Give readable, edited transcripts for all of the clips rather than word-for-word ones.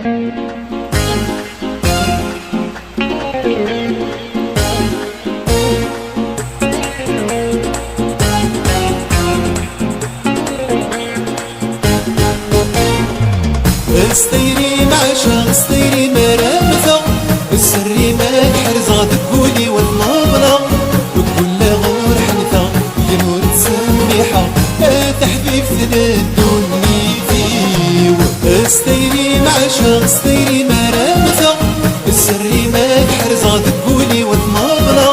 استيري معشا استيري مرامثة السري ما تحرز غتقولي والنابلة وكل غور حنثة ينور تسميحة تحبيب ثنادوني فيو. استيري معشا استيري مرامثة السري ما تحرز غتقولي والنابلة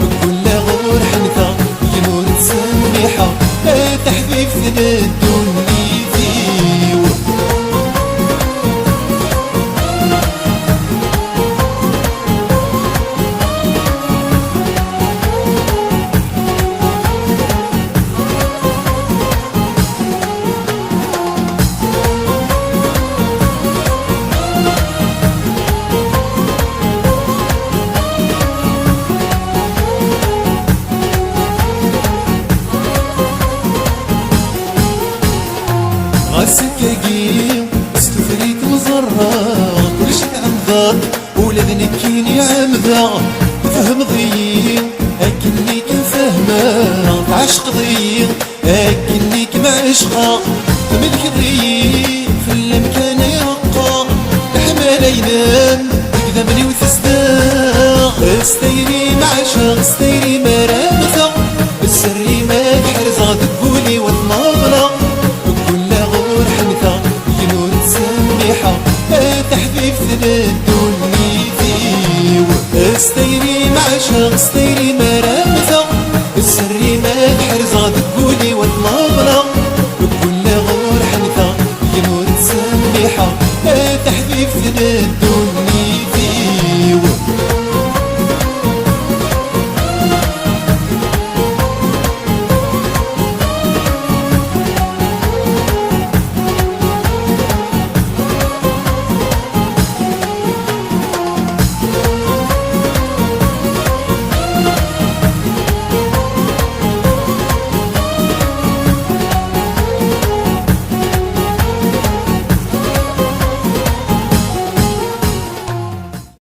وكل غور حنثة ينور تسميحة تحبيب ثنادوني فيو. السكاكين استفريت وزرار كلش تعمذر ولا ذنكيني عمذر فهم ضيين اكني كنفهمه تعشق ضيين اكني كمعشقه ملك ضيين في الامكان يرقى الحمال ينام تقدمني وتستاغ. استيري معشق استيري مرامثه السري ما تحرز غتقولي والنابله تحبيب ثنادوني فيو. استيري معشق استيري مرامثة السري ما تحرز غتقولي والنابلة وكل غور حنثة ينور تسميحة تحبيب ثنادوني فيو.